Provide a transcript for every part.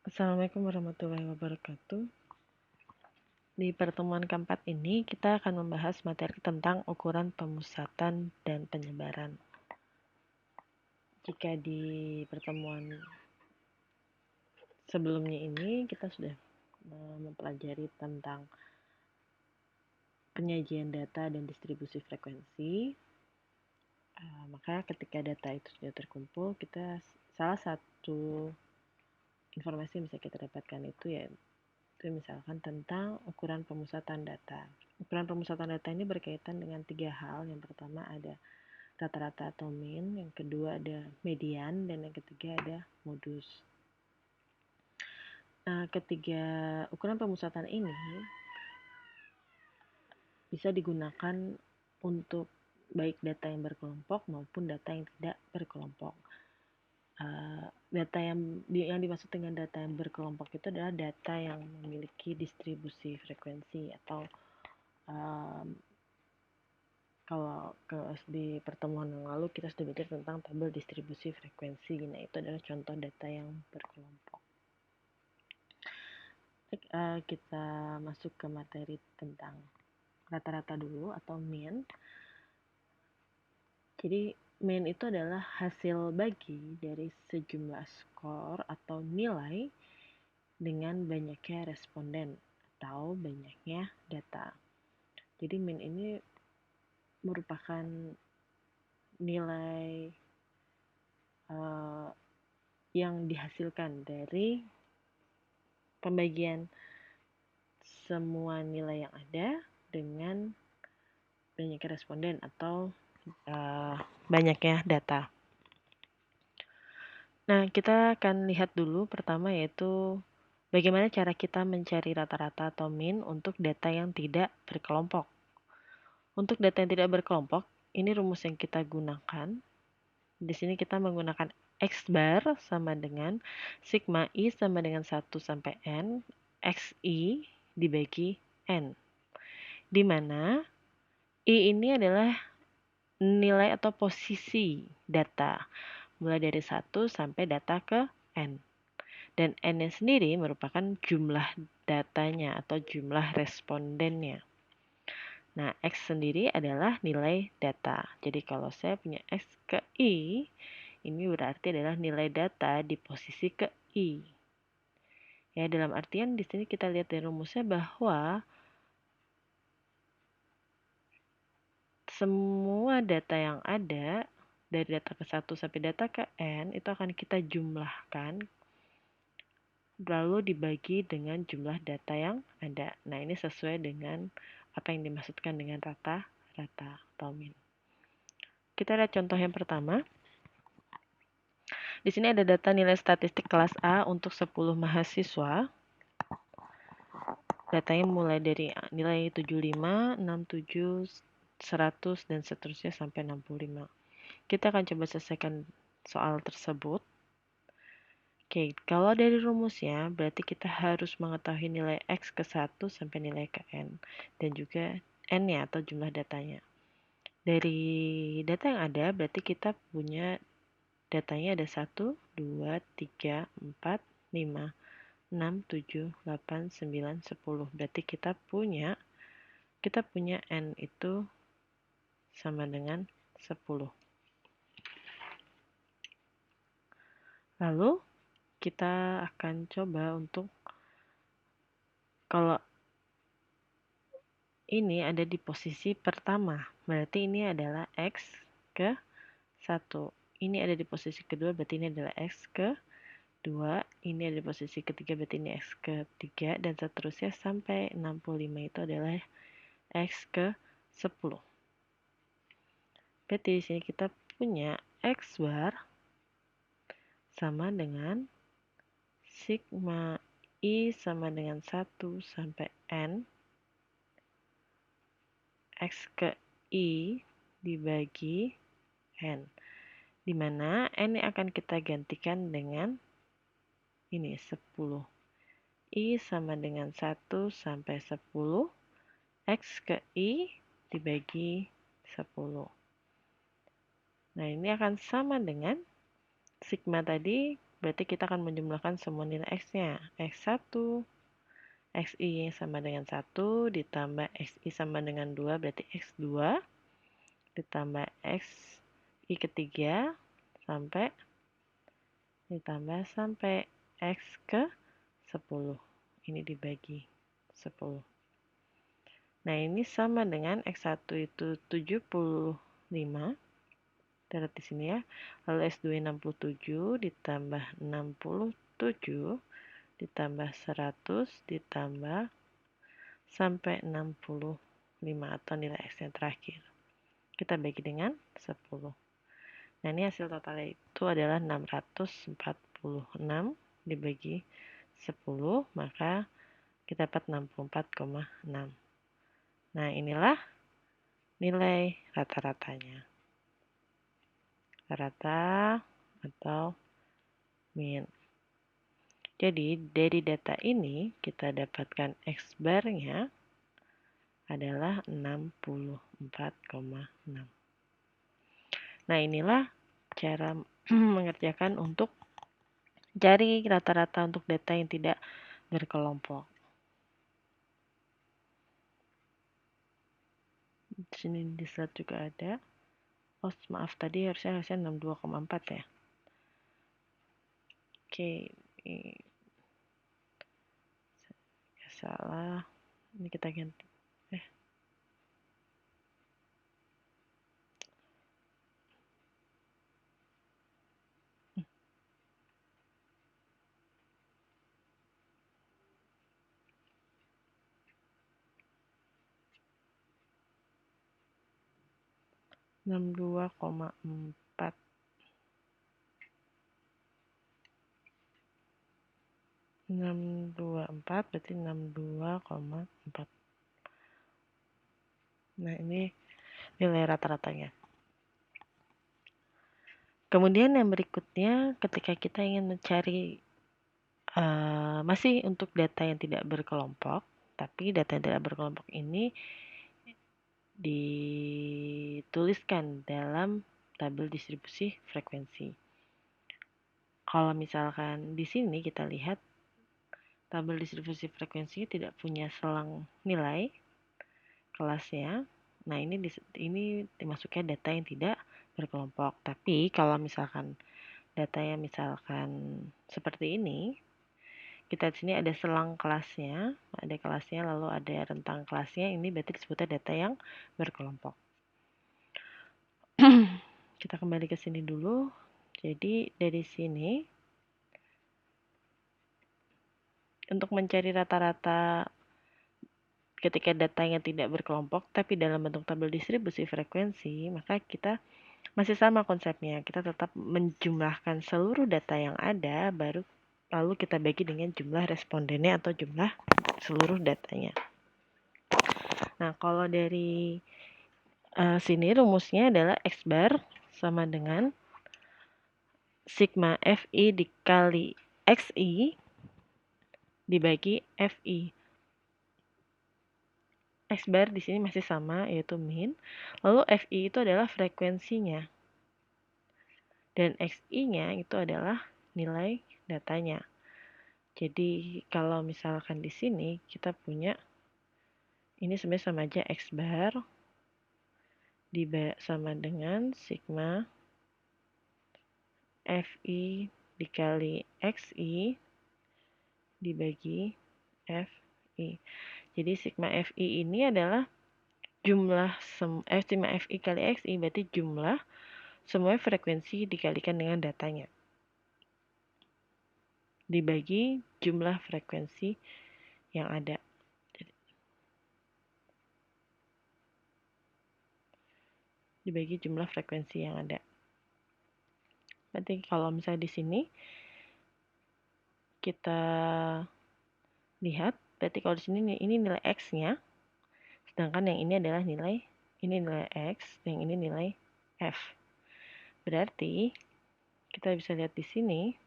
Assalamualaikum warahmatullahi wabarakatuh. Di pertemuan keempat ini, kita akan membahas materi tentang ukuran pemusatan dan penyebaran. Jika di pertemuan sebelumnya ini, kita sudah mempelajari tentang penyajian data dan distribusi frekuensi. Maka ketika data itu sudah terkumpul, salah satu informasi yang bisa kita dapatkan itu misalkan tentang ukuran pemusatan data. Ukuran pemusatan data ini berkaitan dengan 3 hal. Yang pertama ada rata-rata atau mean, yang kedua ada median, dan yang ketiga ada modus. Nah, ketiga ukuran pemusatan ini bisa digunakan untuk baik data yang berkelompok maupun data yang tidak berkelompok. Data yang dimaksud dengan data yang berkelompok itu adalah data yang memiliki distribusi frekuensi atau kalau di pertemuan yang lalu kita sudah belajar tentang tabel distribusi frekuensi. Nah, itu adalah contoh data yang berkelompok. Kita masuk ke materi tentang rata-rata dulu atau mean. Jadi mean itu adalah hasil bagi dari sejumlah skor atau nilai dengan banyaknya responden atau banyaknya data. Jadi mean ini merupakan nilai yang dihasilkan dari pembagian semua nilai yang ada dengan banyaknya responden atau banyaknya data. Nah, kita akan lihat dulu pertama yaitu bagaimana cara kita mencari rata-rata atau mean untuk data yang tidak berkelompok. Untuk data yang tidak berkelompok, ini rumus yang kita gunakan. Di sini kita menggunakan X bar sama dengan sigma I sama dengan 1 sampai N, XI dibagi N. Di mana I ini adalah nilai atau posisi data, mulai dari 1 sampai data ke N. Dan N-nya sendiri merupakan jumlah datanya atau jumlah respondennya. Nah, X sendiri adalah nilai data. Jadi kalau saya punya X ke I, ini berarti adalah nilai data di posisi ke I. Ya, dalam artian di sini kita lihat dari rumusnya bahwa semua data yang ada dari data ke 1 sampai data ke N itu akan kita jumlahkan lalu dibagi dengan jumlah data yang ada. Nah, ini sesuai dengan apa yang dimaksudkan dengan rata-rata atau mean. Kita lihat contoh yang pertama. Di sini ada data nilai statistik kelas A untuk 10 mahasiswa. Datanya mulai dari nilai 75, 67, 100, dan seterusnya sampai 65. Kita akan coba selesaikan soal tersebut. Oke, kalau dari rumusnya berarti kita harus mengetahui nilai X ke 1 sampai nilai ke N. Dan juga N-nya atau jumlah datanya. Dari data yang ada berarti kita punya datanya ada 1, 2, 3, 4, 5, 6, 7, 8, 9, 10. Berarti kita punya N itu sama dengan 10. Lalu kita akan coba untuk kalau ini ada di posisi pertama, berarti ini adalah X ke 1. Ini ada di posisi kedua, berarti ini adalah X ke 2. Ini ada di posisi ketiga, berarti ini X ke 3, dan seterusnya sampai 65 itu adalah X ke 10. Berarti di sini kita punya X bar sama dengan sigma I sama dengan 1 sampai N X ke I dibagi N. Di mana N akan kita gantikan dengan ini 10. I sama dengan 1 sampai 10. X ke I dibagi 10. Nah, ini akan sama dengan sigma tadi berarti kita akan menjumlahkan semua nilai X-nya. X1, XI sama dengan 1, ditambah XI sama dengan 2, berarti X2, ditambah XI ketiga, ditambah sampai X ke 10. Ini dibagi 10. Nah, ini sama dengan X1 itu 75. Taruh di sini ya. Lalu S2 67 ditambah 67 ditambah 100 ditambah sampai 65 atau nilai X yang terakhir. Kita bagi dengan 10. Nah, ini hasil totalnya itu adalah 646 dibagi 10, maka kita dapat 64,6. Nah, inilah nilai rata-ratanya. Rata atau min. Jadi, dari data ini kita dapatkan X bar-nya adalah 64,6. Nah, inilah cara mengerjakan untuk cari rata-rata untuk data yang tidak berkelompok. Di sini di slide juga ada. Oh, maaf, tadi harusnya 62,4 ya. Oke, ini salah. Ini kita ganti. 62,4. 624 berarti 62,4. Nah, ini nilai rata-ratanya. Kemudian yang berikutnya, ketika kita ingin mencari masih untuk data yang tidak berkelompok, tapi data yang tidak berkelompok ini dituliskan dalam tabel distribusi frekuensi. Kalau misalkan di sini kita lihat tabel distribusi frekuensi tidak punya selang nilai kelasnya. Nah, ini dimasukkan data yang tidak berkelompok. Tapi kalau misalkan data yang misalkan seperti ini, kita di sini ada selang kelasnya, lalu ada rentang kelasnya, ini berarti disebutnya data yang berkelompok. Kita kembali ke sini dulu. Jadi dari sini untuk mencari rata-rata ketika datanya tidak berkelompok tapi dalam bentuk tabel distribusi frekuensi, maka kita masih sama konsepnya. Kita tetap menjumlahkan seluruh data yang ada, lalu kita bagi dengan jumlah respondennya atau jumlah seluruh datanya. Nah, kalau dari sini rumusnya adalah X bar sama dengan sigma Fi dikali Xi dibagi Fi. X bar di sini masih sama, yaitu min. Lalu Fi itu adalah frekuensinya. Dan Xi-nya itu adalah nilai datanya. Jadi kalau misalkan di sini kita punya ini sebenarnya sama aja X bar sama dengan sigma Fi dikali Xi dibagi Fi. Jadi sigma Fi ini adalah jumlah sigma Fi kali Xi berarti jumlah semua frekuensi dikalikan dengan datanya. Dibagi jumlah frekuensi yang ada. Dibagi jumlah frekuensi yang ada. Berarti kalau misalnya di sini kita lihat, berarti kalau di sini ini nilai X-nya, sedangkan yang ini adalah nilai X, yang ini nilai F. Berarti kita bisa lihat di sini,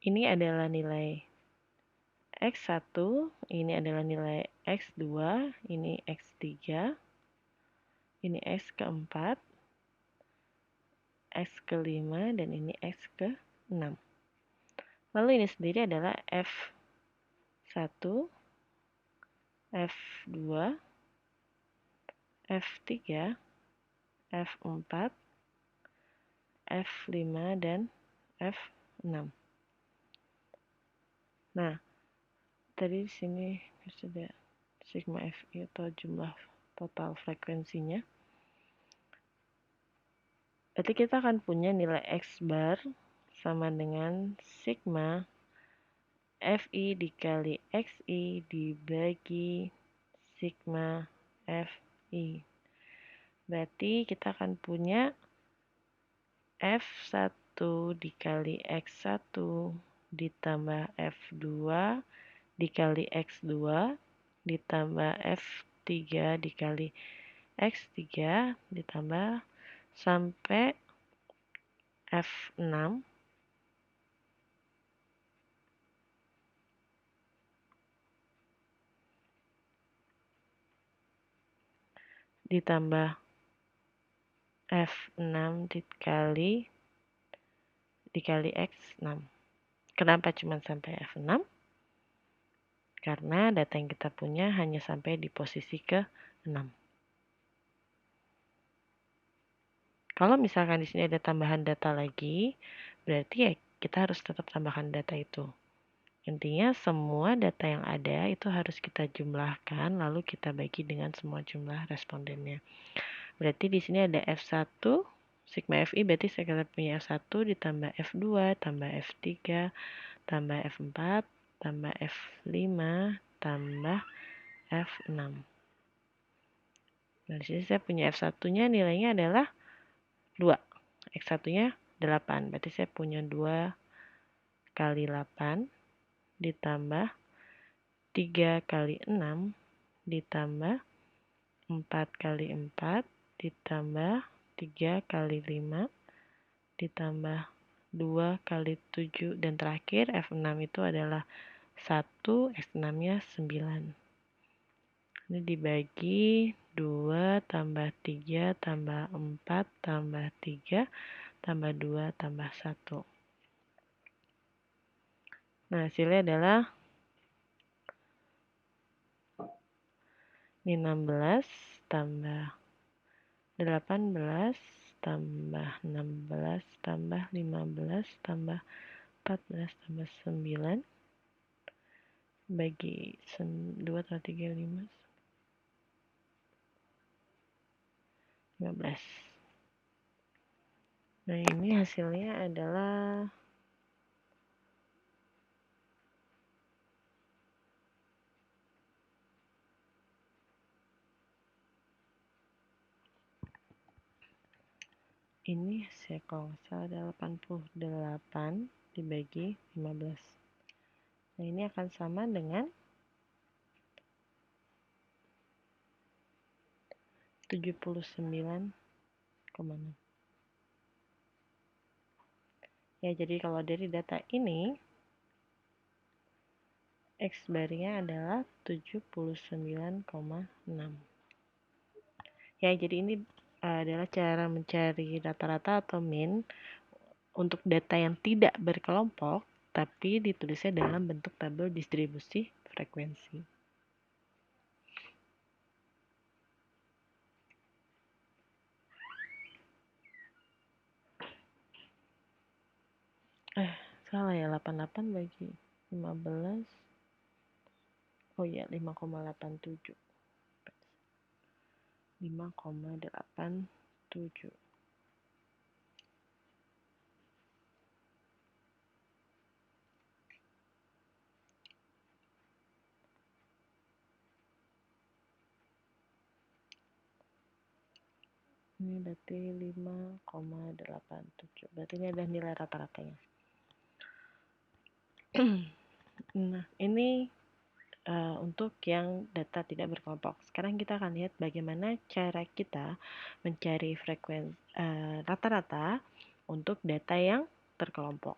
ini adalah nilai X1, ini adalah nilai X2, ini X3, ini X keempat, X ke 5, dan ini X ke 6. Lalu ini sendiri adalah F1, F2, F3, F4, F5, dan F6. Nah, tadi di sini sudah sigma Fi atau jumlah total frekuensinya. Berarti kita akan punya nilai X bar sama dengan sigma Fi dikali Xi dibagi sigma Fi. Berarti kita akan punya F1 dikali X1 ditambah F2 dikali X2 ditambah F3 dikali X3 ditambah sampai F6 ditambah F6 dikali X6. Kenapa cuma sampai F6? Karena data yang kita punya hanya sampai di posisi ke-6. Kalau misalkan di sini ada tambahan data lagi, berarti ya kita harus tetap tambahkan data itu. Intinya semua data yang ada itu harus kita jumlahkan, lalu kita bagi dengan semua jumlah respondennya. Berarti di sini ada F1, sigma Fi berarti kita punya F1 ditambah F2, tambah F3, tambah F4, tambah F5, tambah F6. Nah, di sini saya punya F1-nya nilainya adalah 2. X1-nya 8. Berarti saya punya 2 kali 8 ditambah 3 kali 6 ditambah 4 kali 4 ditambah 3 kali 5 ditambah 2 kali 7, dan terakhir F6 itu adalah 1, X6-nya 9. Ini dibagi 2 tambah 3 tambah 4 tambah 3 tambah 2 tambah 1. Nah, hasilnya adalah ini 16 tambah 18 tambah 16 tambah 15 tambah 14 tambah 9 bagi 2 tambah 3, 15. Nah, ini hasilnya adalah ini saya kalau nggak salah ada 88 dibagi 15. Nah, ini akan sama dengan 79,6. Ya, jadi kalau dari data ini X bar-nya adalah 79,6. Ya, jadi ini adalah cara mencari rata-rata atau min untuk data yang tidak berkelompok, tapi ditulisnya dalam bentuk tabel distribusi frekuensi. Salah ya, 88 bagi 15. Oh iya, 5,87. 5,87. Ini berarti 5,87. Berarti ini adalah nilai rata-ratanya. Nah, ini untuk yang data tidak berkelompok. Sekarang kita akan lihat bagaimana cara kita mencari frekuensi rata-rata untuk data yang terkelompok.